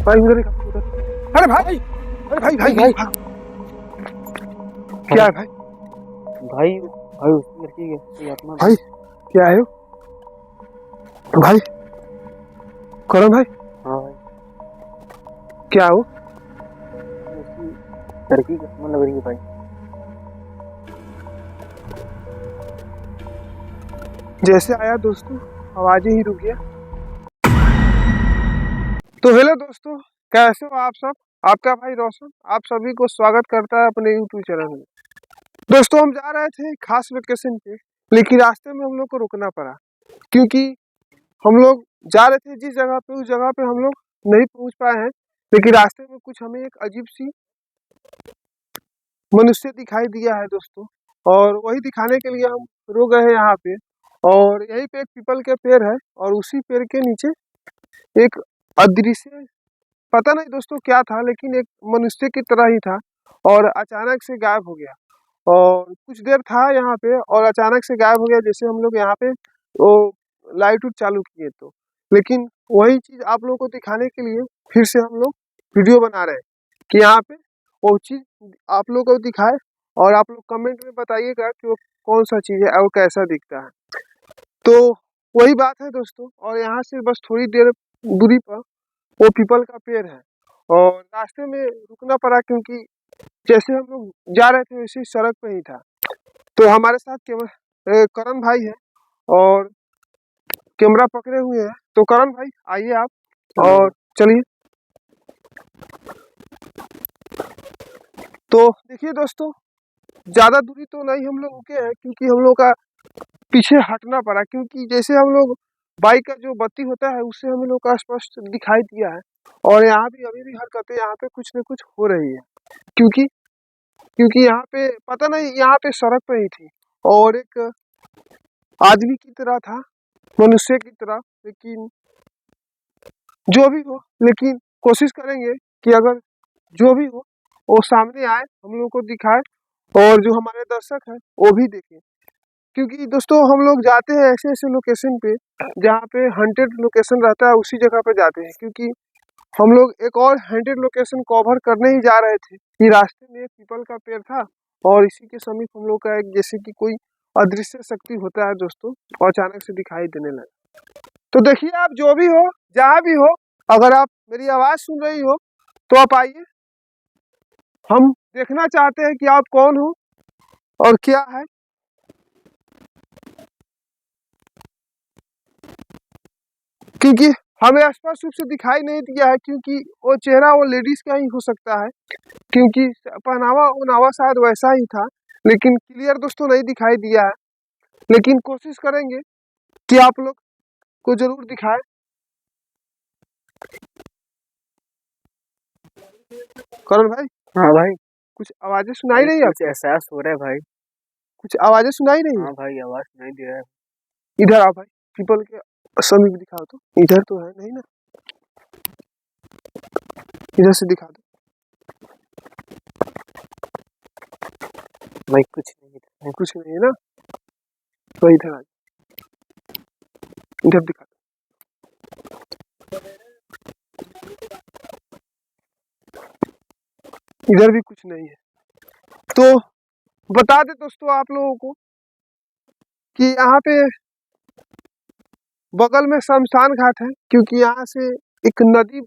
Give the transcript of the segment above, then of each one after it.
भाई उधर उधर। अरे भाई, अरे भाई भाई भाई क्या है भाई? भाई भाई उसकी लड़की है कोई आत्मा भाई क्या है भाई? करण भाई हाँ भाई क्या हो? उसकी लड़की की आत्मा लग रही है भाई। जैसे आया दोस्तों आवाज ही रुक गया। तो हेलो दोस्तों, कैसे हो आप सब? आपका भाई रोशन आप सभी को स्वागत करता है अपने यूट्यूब चैनल में। दोस्तों हम जा रहे थे खास लोकेशन पे, लेकिन रास्ते में हम लोग को रुकना पड़ा क्योंकि हम लोग जा रहे थे जिस जगह पे, उस जगह पे हम लोग नहीं पहुंच पाए हैं। लेकिन रास्ते में कुछ हमें एक अजीब सी मनुष्य दिखाई दिया है दोस्तों, और वही दिखाने के लिए हम रुक गए हैं यहाँ पे। और यहीं पे एक पीपल के पेड़ है और उसी पेड़ के नीचे एक अदृश्य, पता नहीं दोस्तों क्या था, लेकिन एक मनुष्य की तरह ही था और अचानक से गायब हो गया। और कुछ देर था यहाँ पे और अचानक से गायब हो गया। जैसे हम लोग यहाँ पे वो लाइट उट चालू किए तो, लेकिन वही चीज आप लोगों को दिखाने के लिए फिर से हम लोग वीडियो बना रहे हैं कि यहाँ पे वो चीज आप लोगों को दिखाए। और आप लोग कमेंट में बताइएगा कि वो कौन सा चीज है और कैसा दिखता है। तो वही बात है दोस्तों, और यहाँ से बस थोड़ी देर दूरी पर वो पीपल का पेड़ है और रास्ते में रुकना पड़ा क्योंकि जैसे हम लोग जा रहे थे वैसे ही सड़क पे ही था। तो हमारे साथ करण भाई है और कैमरा पकड़े हुए हैं। तो करण भाई आइए आप और चलिए। तो देखिए दोस्तों, ज्यादा दूरी तो नहीं हम लोग रुके हैं क्योंकि हम लोग का पीछे हटना पड़ा, क्योंकि जैसे हम लोग बाइक का जो बत्ती होता है उससे हम लोग का स्पष्ट दिखाई दिया है। और यहाँ भी अभी भी हरकतें यहाँ पे कुछ न कुछ हो रही है क्योंकि क्योंकि यहाँ पे पता नहीं, यहाँ पे सड़क पे ही थी और एक आदमी की तरह था, मनुष्य की तरह। लेकिन जो भी हो, लेकिन कोशिश करेंगे कि अगर जो भी हो वो सामने आए, हम लोग को दिखाए और जो हमारे दर्शक हैं वो भी देखें। क्योंकि दोस्तों हम लोग जाते हैं ऐसे ऐसे लोकेशन पे जहाँ पे हंटेड लोकेशन रहता है, उसी जगह पे जाते हैं। क्योंकि हम लोग एक और हंटेड लोकेशन कवर करने ही जा रहे थे कि रास्ते में एक पीपल का पेड़ था और इसी के समीप हम लोग का एक जैसे कि कोई अदृश्य शक्ति होता है दोस्तों, और अचानक से दिखाई देने लगा। तो देखिए आप जो भी हो, जहाँ भी हो, अगर आप मेरी आवाज सुन रही हो तो आप आइए। हम देखना चाहते हैं कि आप कौन हो और क्या है। क्योंकि हमें स्पष्ट रूप से दिखाई नहीं दिया है, क्योंकि वो चेहरा वो लेडीज का ही हो सकता है, क्योंकि पहनावा उनावा शायद वैसा ही था, लेकिन क्लियर दोस्तों नहीं दिखाई दिया है। लेकिन कोशिश करेंगे कि आप लोग को जरूर दिखाए। करण भाई हाँ भाई कुछ आवाजें सुनाई नहीं कुछ आपको? एहसास हो रहा है भाई। कुछ आवाजें सुनाई नहीं है? हाँ भाई आवाज नहीं दे रहा है। इधर आओ भाई, पीपल के समीप दिखाओ तो। इधर तो है नहीं ना, इधर से दिखा दो। भाई कुछ नहीं है। कुछ नहीं है ना, तो इधर आ जाओ, इधर दिखा दो। इधर भी कुछ नहीं है। तो बता दे दोस्तों आप लोगों को कि यहाँ पे बगल में शमशान घाट है, क्योंकि यहाँ से एक नदी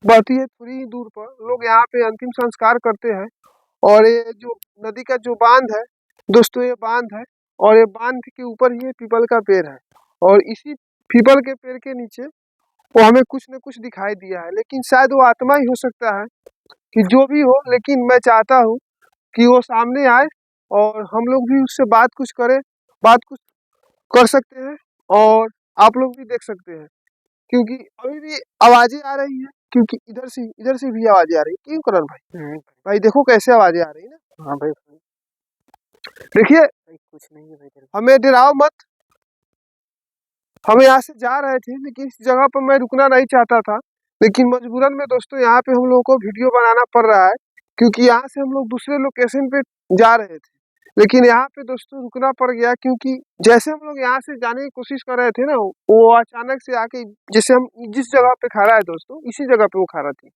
बहती है थोड़ी ही दूर पर। लोग यहाँ पे अंतिम संस्कार करते हैं। और ये जो नदी का जो बांध है दोस्तों, ये बांध है और ये बांध के ऊपर ही ये पीपल का पेड़ है। और इसी पीपल के पेड़ के नीचे वो हमें कुछ न कुछ दिखाई दिया है, लेकिन शायद वो आत्मा ही हो सकता है कि जो भी हो। लेकिन मैं चाहता हूँ कि वो सामने आए और हम लोग भी उससे बात कुछ करें, बात कुछ कर सकते हैं और आप लोग भी देख सकते हैं। क्योंकि अभी भी आवाजें आ रही हैं, क्योंकि इधर से भी आवाजें आ रही है। क्यों करण भाई? भाई देखो कैसे आवाजें आ रही है ना। हाँ भाई देखिए कुछ नहीं है भाई। हमें डराओ मत। हम यहाँ से जा रहे थे, लेकिन इस जगह पर मैं रुकना नहीं चाहता था, लेकिन मजबूरन में दोस्तों यहाँ पे हम लोगों को वीडियो बनाना पड़ रहा है, क्योंकि यहाँ से हम लोग दूसरे लोकेशन पे जा रहे थे। लेकिन यहाँ पे दोस्तों रुकना पड़ गया, क्योंकि जैसे हम लोग यहाँ से जाने की कोशिश कर रहे थे ना, वो अचानक से आके, जैसे हम जिस जगह पे खड़ा है दोस्तों, इसी जगह पे वो खड़ा थी,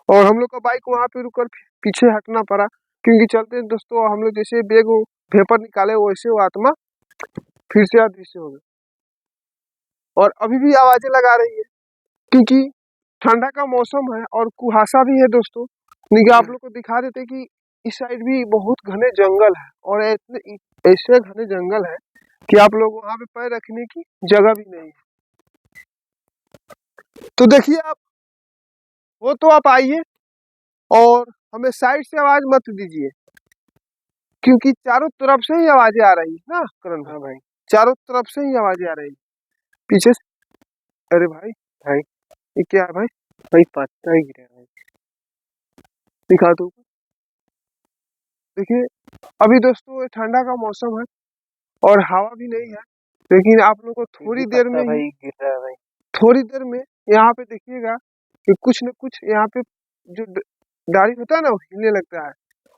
और हम लोग का बाइक वहाँ पे रुक कर पीछे हटना पड़ा, क्योंकि चलते दोस्तों हम लोग जैसे बैग वेपर निकाले, वैसे वो आत्मा फिर से अदृश्य हो गई, और अभी भी आवाजें लगा रही है, क्योंकि ठंडा का मौसम है और कुहासा भी है दोस्तों। निगाह आप लोग को दिखा देते कि इस साइड भी बहुत घने जंगल है, और ऐसे घने जंगल है कि आप लोग वहां पे पैर रखने की जगह भी नहीं है। तो देखिए आप, वो तो आप आइए और हमें साइड से आवाज मत दीजिए, क्योंकि चारों तरफ से ही आवाजें आ रही है ना करण भाई। हाँ भाई। चारों तरफ से ही आवाजें आ रही है पीछे से। अरे भाई, भाई ये क्या है भाई? भाई पत्ता ही गिरा है भाई। दिखा दो। देखिए अभी दोस्तों ये ठंडा का मौसम है और हवा भी नहीं है, लेकिन आप लोग को फिर थोड़ी भी देर में पत्ता ही, भाई गिर रहा है भाई। थोड़ी देर में यहाँ पे देखिएगा कि कुछ न कुछ यहाँ पे जो डाली होता है ना, वो हिलने लगता है,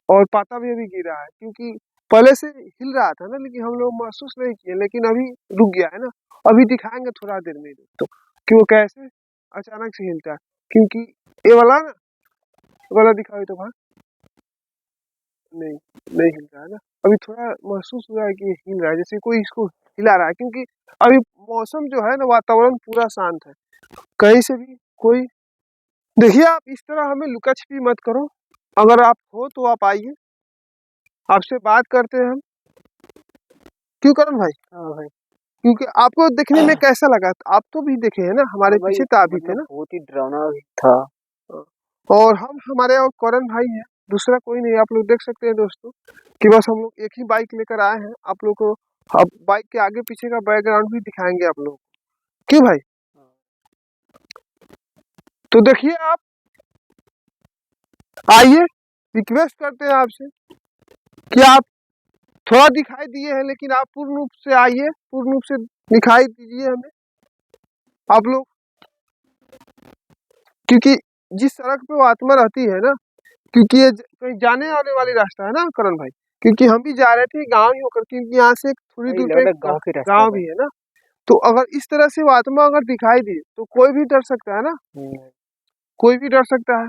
और पाता भी अभी गिरा है, क्योंकि पहले से हिल रहा था ना, लेकिन हम लोग महसूस नहीं किए, लेकिन अभी रुक गया है ना। अभी दिखाएंगे थोड़ा देर में दोस्तों कि वो कैसे अचानक से हिलता है, क्योंकि ये वाला ना, ये वाला दिखाओ तो भाई। नहीं, नहीं हिल रहा है ना। अभी थोड़ा महसूस हुआ है कि ये हिल रहा है, जैसे कोई इसको हिला रहा है, क्योंकि अभी मौसम जो है ना, वातावरण पूरा शांत है, कहीं से भी कोई। देखिए आप इस तरह हमें लुका छिपी मत करो, अगर आप हो तो आप आइए, आपसे बात करते हैं हम। क्यों करण भाई? हाँ भाई। क्योंकि आपको देखने में कैसा लगा? आप तो भी देखे हैं ना, हमारे हाँ भाई, पीछे तो आप भी थे मतलब ना। बहुत ही डरावना भी था। और हम, हमारे और करण भाई हैं, दूसरा कोई नहीं। आप लोग देख सकते हैं दोस्तों कि बस हम लोग एक ही बाइक लेकर आए हैं। आप लोग को अब बाइक के आगे पीछे का बैकग्राउंड भी दिखाएंगे आप लोग। क्यों भाई? तो देखिए आप आइए, रिक्वेस्ट करते हैं आपसे कि आप थोड़ा दिखाई दिए हैं, लेकिन आप पूर्ण रूप से आइए, पूर्ण रूप से दिखाई दीजिए हमें आप लोग, क्योंकि जिस सड़क पे वो आत्मा रहती है ना, क्योंकि ये कहीं जाने आने वाली रास्ता है ना करण भाई, क्योंकि हम भी जा रहे थे गांव ही होकर, क्योंकि यहाँ से थोड़ी भाई दूर लग पे रहा है गाँव के रास्ता है गांव भाई। भी है ना। तो अगर इस तरह से वो आत्मा अगर दिखाई दी तो कोई भी डर सकता है ना, कोई भी डर सकता है,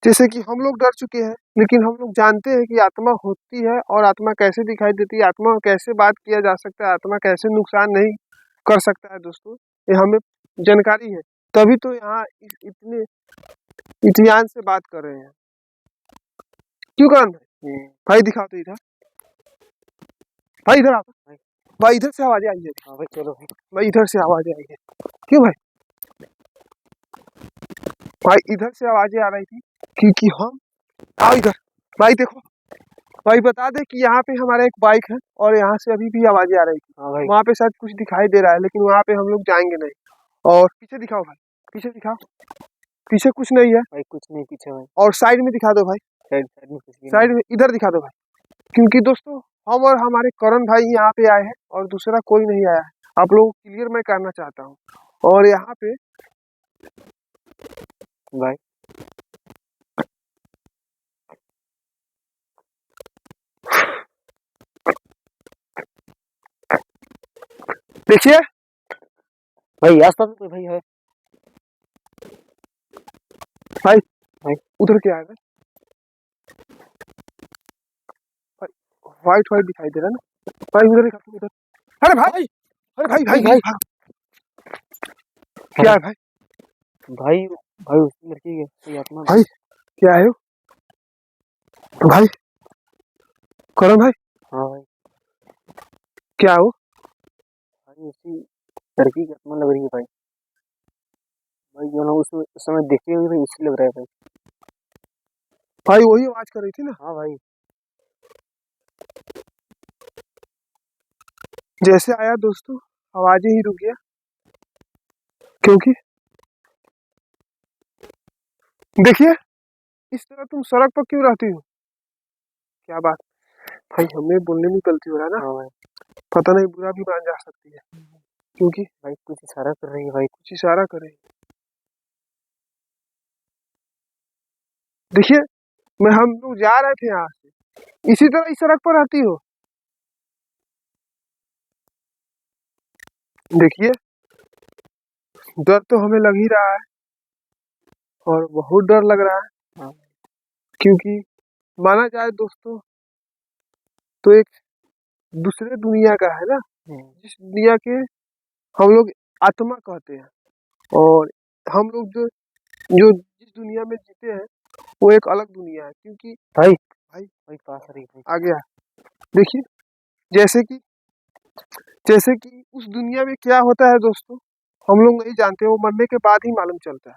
जैसे कि हम लोग डर चुके हैं, लेकिन हम लोग जानते हैं कि आत्मा होती है और आत्मा कैसे दिखाई देती है, आत्मा कैसे बात किया जा सकता है, आत्मा कैसे नुकसान नहीं कर सकता है दोस्तों, ये हमें जानकारी है, तभी तो यहाँ इतने इत्मीनान से बात कर रहे हैं। क्यों करण भाई? भाई दिखाओ तो इधर, भाई इधर आओ भाई, इधर से आवाजें आई है। हाँ भाई चलो भाई इधर से आवाजें आई है। क्यों भाई? भाई इधर से आवाजें आ रही थी, क्योंकि हम, आओ इधर भाई, देखो भाई, बता दे कि यहाँ पे हमारा एक बाइक है और यहाँ से अभी भी आवाजें आ रही थी। हाँ भाई। वहाँ पे शायद कुछ दिखाई दे रहा है, लेकिन वहाँ पे हम लोग जाएंगे नहीं। और पीछे दिखाओ भाई, पीछे दिखाओ, पीछे कुछ नहीं है भाई कुछ नहीं पीछे भाई। और साइड में दिखा दो भाई, साइड साइड में कुछ भी नहीं। साइड में इधर दिखा दो भाई, क्योंकि दोस्तों हम और हमारे करण भाई यहाँ पे आए हैं और दूसरा कोई नहीं आया है। आप लोगों को क्लियर मैं करना चाहता हूँ। और यहाँ पे भाई देखिए भाई आसपास में कोई भाई है? भाई, भाई उधर क्या है भाई? व्हाइट व्हाइट दिखाई दे रहा है ना भाई, उधर दिखा, उधर। अरे भाई, अरे भाई भाई भाई, क्या है भाई? भाई भाई उस लड़की है कोई आत्मा भाई क्या है वो? भाई करण भाई, हाँ भाई। क्या हो? भाई उसी लड़की की आत्मा लग रही है भाई। भाई जो ना उस समय देखे हुए भाई उसी लग रहा है भाई। भाई वही आवाज कर रही थी ना। हाँ भाई। जैसे आया दोस्तों, आवाजें ही रुक गया, क्योंकि देखिए इस तरह तुम सड़क पर क्यों रहती हो? क्या बात भाई, हमें बोलने में गलती हो रहा है ना। हाँ भाई। पता नहीं बुरा भी मान जा सकती है, क्योंकि भाई कुछ इशारा कर रही है भाई। कुछ इशारा करे। देखिए हम लोग जा रहे थे यहाँ से, इसी तरह इस सड़क पर रहती हो। देखिए, डर तो हमें लग ही रहा है और बहुत डर लग रहा है, हाँ क्योंकि माना जाए दोस्तों तो एक दूसरे दुनिया का है ना, जिस दुनिया के हम लोग आत्मा कहते हैं, और हम लोग जो जो जिस दुनिया में जीते हैं वो एक अलग दुनिया है। क्योंकि भाई भाई भाई पास आ रही भाई। आ गया, देखिए जैसे कि उस दुनिया में क्या होता है दोस्तों, हम लोग नहीं जानते, वो मरने के बाद ही मालूम चलता है।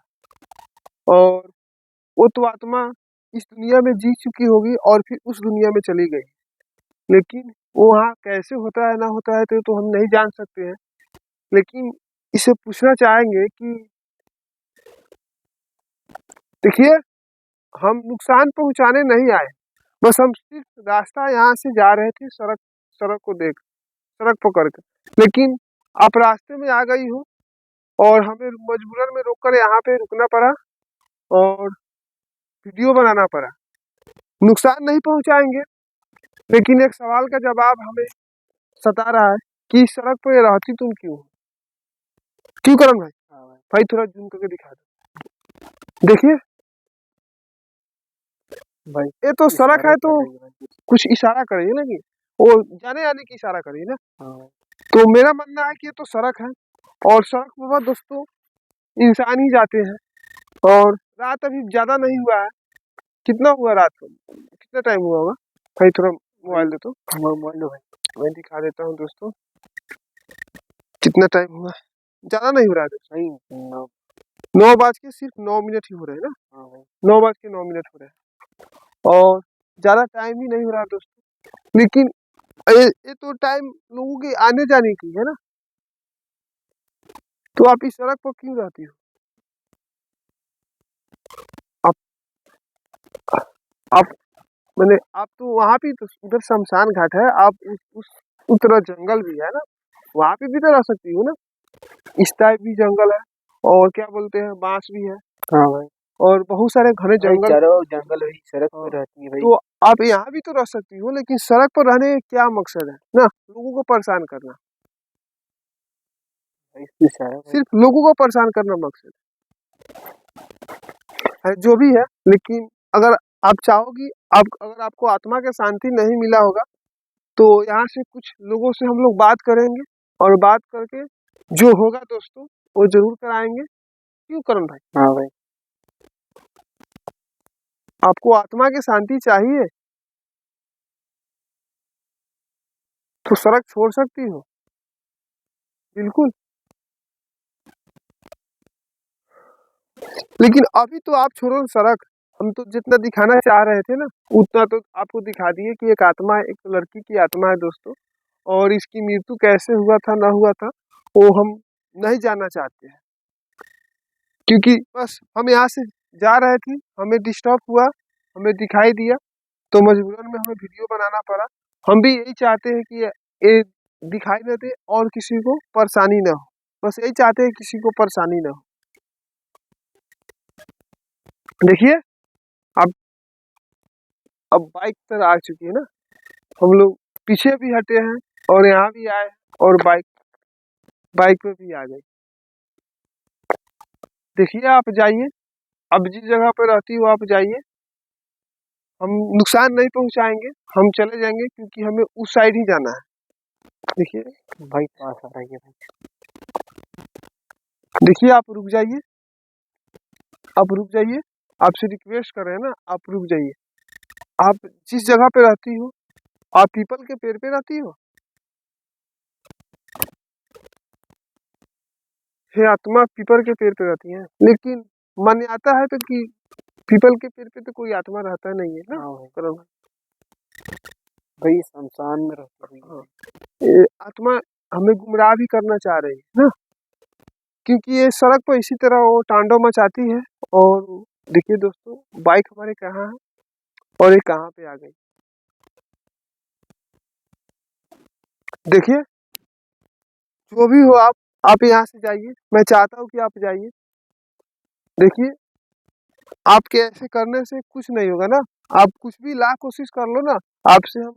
और वो तो आत्मा इस दुनिया में जी चुकी होगी और फिर उस दुनिया में चली गई, लेकिन वो वहाँ कैसे होता है ना होता है तो हम नहीं जान सकते हैं। लेकिन इसे पूछना चाहेंगे कि देखिए, हम नुकसान पहुंचाने नहीं आए, बस हम सिर्फ रास्ता यहाँ से जा रहे थे, सड़क सड़क को देख सड़क पकड़ कर, लेकिन आप रास्ते में आ गई हो और हमें मजबूरन में रोककर यहाँ पे रुकना पड़ा और वीडियो बनाना पड़ा। नुकसान नहीं पहुंचाएंगे, लेकिन एक सवाल का जवाब हमें सता रहा है कि इस सड़क पर रहती तुम क्यों क्यों करम भाई? हाँ भाई भाई थोड़ा जूम करके दिखा दो, देखिए भाई ये तो सड़क इशारा है, कर तो रही है भाई। कुछ इशारा करिए ना, कि वो जाने आने की इशारा करिए ना। हाँ भाई तो मेरा मानना है कि ये तो सड़क है, और सड़क पर दोस्तों इंसान ही जाते हैं, और रात अभी ज्यादा नहीं हुआ है। कितना हुआ रात को, कितना टाइम हुआ होगा भाई? थोड़ा मोबाइल दे तो मोबाइल लो भाई। मैं दिखा देता हूँ दोस्तों कितना टाइम हुआ। ज्यादा नहीं हो रहा है दोस्तों, भाई 9। 9 बज के सिर्फ 9 मिनट ही हो रहे हैं ना, हाँ भाई 9 बज के 9 मिनट हो रहे हैं, और ज्यादा टाइम ही नहीं हो रहा है दोस्तों। लेकिन ये तो टाइम लोगों के आने जाने की है ना, तो आप इस सड़क पर क्यों रहती हो? आप आप मैंने आप तो वहाँ भी तो उधर शमशान घाट है, आप उस तरह जंगल भी है ना, वहाँ पे भी तो रह सकती हो ना। इस टाइप भी जंगल है, और क्या बोलते हैं, बांस भी है, हाँ भाई और बहुत सारे घने भाई जंगल भी चारों है। जंगल भाई सड़क हाँ, पे रहती है भाई। तो आप यहाँ भी तो रह सकती हो, लेकिन सड़क पर रहने का क्या मकसद है ना, लोगों को परेशान करना, भाई इशारा भाई। सिर्फ लोगों को परेशान करना मकसद है, जो भी है। लेकिन अगर आप चाहोगी, आप अगर आपको आत्मा के शांति नहीं मिला होगा, तो यहाँ से कुछ लोगों से हम लोग बात करेंगे, और बात करके जो होगा दोस्तों वो जरूर कराएंगे। क्यों करण भाई? हाँ भाई आपको आत्मा की शांति चाहिए तो सड़क छोड़ सकती हो, बिल्कुल। लेकिन अभी तो आप छोड़ो सड़क, हम तो जितना दिखाना चाह रहे थे ना उतना तो आपको दिखा दिए कि एक आत्मा है, एक लड़की की आत्मा है दोस्तों, और इसकी मृत्यु कैसे हुआ था ना हुआ था वो हम नहीं जानना चाहते हैं, क्योंकि बस हम यहाँ से जा रहे थे, हमें डिस्टर्ब हुआ, हमें दिखाई दिया, तो मजबूरन में हमें वीडियो बनाना पड़ा। हम भी यही चाहते हैं कि ये दिखाई न दे और किसी को परेशानी ना हो, बस यही चाहते हैं किसी को परेशानी ना हो। देखिए, अब अब बाइक तर आ चुकी है ना, हम लोग पीछे भी हटे हैं और यहाँ भी आए, और बाइक बाइक पे भी आ गए। देखिए आप जाइए, अब जिस जगह पर रहती हो आप जाइए, हम नुकसान नहीं पहुंचाएंगे, हम चले जाएंगे, क्योंकि हमें उस साइड ही जाना है। देखिए भाई पास आ रही है भाई। देखिए, आप रुक जाइए, आप रुक जाइए, आपसे रिक्वेस्ट कर रहे हैं ना, आप रुक जाइए। आप जिस जगह पे रहती हो, आप पीपल के पेड़ पे रहती हो, हे आत्मा पीपल के पेड़ पे रहती है, लेकिन मान्यता है तो कि पीपल के पेड़ पे तो कोई आत्मा रहता नहीं है ना। हाँ भाई करो भाई शमशान में रहती हाँ, है। ये आत्मा हमें गुमराह भी करना चाह रही है ना, क्योंकि ये सड़क पर इसी तरह वो तांडव मचाती है। और देखिए दोस्तों, बाइक हमारे कहाँ है और ये कहाँ पे आ गई। देखिए, जो भी हो आप यहाँ से जाइए, मैं चाहता हूँ कि आप जाइए। देखिए, आपके ऐसे करने से कुछ नहीं होगा ना, आप कुछ भी लाख कोशिश कर लो ना, आपसे हम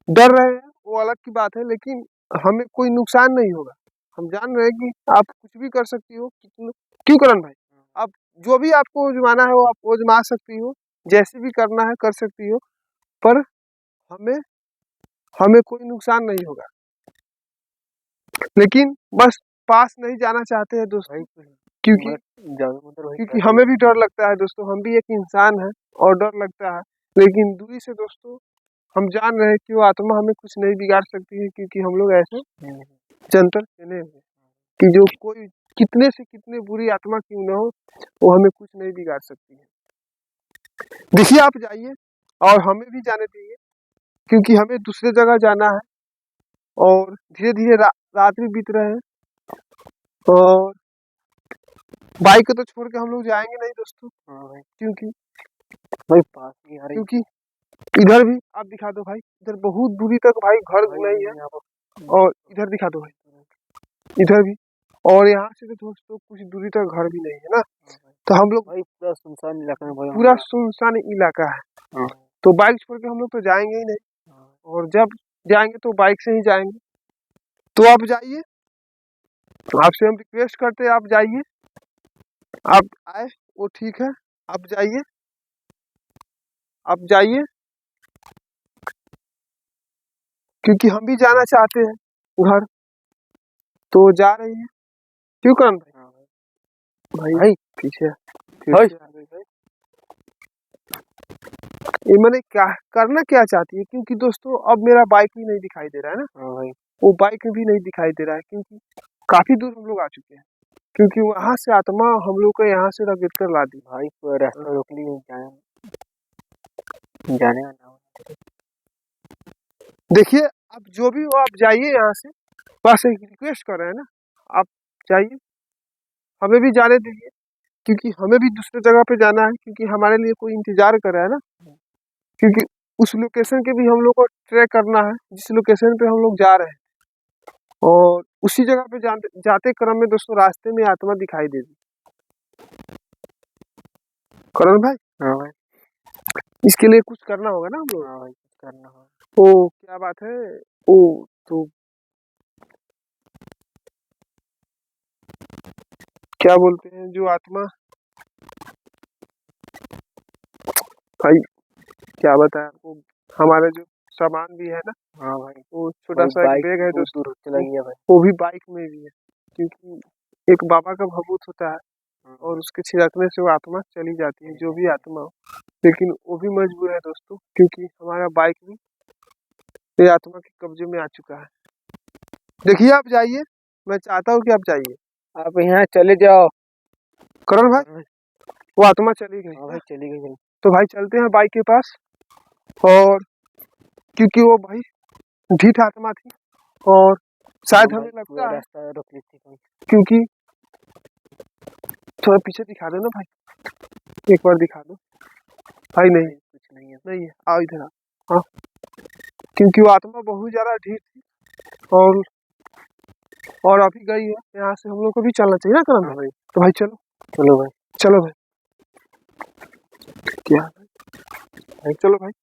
डर रहे हैं वो अलग की बात है, लेकिन हमें कोई नुकसान नहीं होगा। हम जान रहे हैं कि आप कुछ भी कर सकती हो, क्यों करण भाई? आप जो भी आपको आजमाना है वो आप आजमा सकती हो, जैसे भी करना है कर सकती हो, पर हमें हमें कोई नुकसान नहीं होगा। लेकिन बस पास नहीं जाना चाहते हैं दोस्तों, भाई क्योंकि वही क्योंकि हमें भी डर लगता है दोस्तों, हम भी एक इंसान हैं और डर लगता है। लेकिन दूरी से दोस्तों हम जान रहे हैं कि वो आत्मा हमें कुछ नहीं बिगाड़ सकती है, क्योंकि हम लोग ऐसे जंतर चले हुए कि जो कोई कितने से कितने बुरी आत्मा क्यों न हो, वो हमें कुछ नहीं बिगाड़ सकती है। देखिए आप जाइए और हमें भी जाने दीजिए, क्योंकि हमें दूसरे जगह जाना है और धीरे धीरे रात भी बीत रहे हैं, और बाइक को तो छोड़ के हम लोग जाएंगे नहीं दोस्तों। भाई क्योंकि भाई पास ही आ रही क्योंकि इधर भी आप दिखा दो भाई, इधर बहुत दूरी तक भाई घर नहीं है, और इधर दिखा दो भाई, इधर भी, और यहाँ से तो दोस्तों कुछ दूरी तक घर भी नहीं है ना। तो हम लोग भाई पूरा सुनसान इलाका है भाई, पूरा सुनसान इलाका है, तो बाइक छोड़ के हम लोग तो जाएंगे ही नहीं, और जब जाएंगे तो बाइक से ही जाएंगे। तो आप जाइए, आपसे हम रिक्वेस्ट करते हैं आप जाइए, आप आए वो ठीक है, आप जाइए, आप जाइए, क्योंकि हम भी जाना चाहते हैं घर, तो जा रही है। क्यों करण भाई? भाई पीछे भाई ये मैंने क्या करना क्या चाहती है, क्योंकि दोस्तों अब मेरा बाइक भी नहीं दिखाई दे रहा है ना, भाई वो बाइक भी नहीं दिखाई दे रहा है, क्योंकि काफी दूर हम लोग आ चुके हैं, क्योंकि वहां से आत्मा हम लोग को यहाँ से रगड़ कर ला दी। भाई पूरा रास्ता रोक ली जाने का नाम। देखिए अब जो भी हो आप जाइए यहाँ से, बस एक रिक्वेस्ट कर रहे हैं ना, आप जाइए, हमें भी जाने दीजिए, क्योंकि हमें भी दूसरे जगह पे जाना है, क्योंकि हमारे लिए कोई इंतजार कर रहा है ना, क्योंकि उस लोकेशन के भी हम लोग को ट्रैक करना है जिस लोकेशन पे हम लोग जा रहे हैं, और उसी जगह पे जाते क्रम में दोस्तों रास्ते में आत्मा दिखाई दे दी। करण भाई भाई इसके लिए कुछ करना होगा ना हम लोग। भाई कुछ करना होगा। तो क्या बात है, ओ तो क्या बोलते हैं जो आत्मा, भाई क्या बताया आपको, हमारा जो सामान भी है ना, भाई वो छोटा सा एक बैग है दोस्तों, दूर चला गया भाई, वो भी बाइक में भी है, क्योंकि एक बाबा का भभूत होता है, और उसके छिड़कने से वो आत्मा चली जाती है, जो भी आत्मा हो। लेकिन वो भी मजबूर है दोस्तों, क्योंकि हमारा बाइक भी ये आत्मा के कब्जे में आ चुका है। देखिए आप जाइए, मैं चाहता हूँ कि आप जाइए, आप यहाँ चले जाओ। करण भाई वो आत्मा चली गई। भाई चली गई। तो भाई चलते हैं बाइक के पास, और क्योंकि वो भाई ढीठ आत्मा थी, और शायद हमें लगता है रास्ता रोक ली थी, क्योंकि थोड़ा पीछे दिखा दो ना भाई, एक बार दिखा दो भाई। नहीं कुछ नहीं है, नहीं है, आओ इधर आओ। हाँ, क्योंकि वो आत्मा बहुत ज्यादा ढीठ थी, और अभी गई है, यहाँ से हम लोग को भी चलना चाहिए ना करण भाई। तो भाई चलो चलो भाई, चलो भाई, क्या भाई चलो भाई।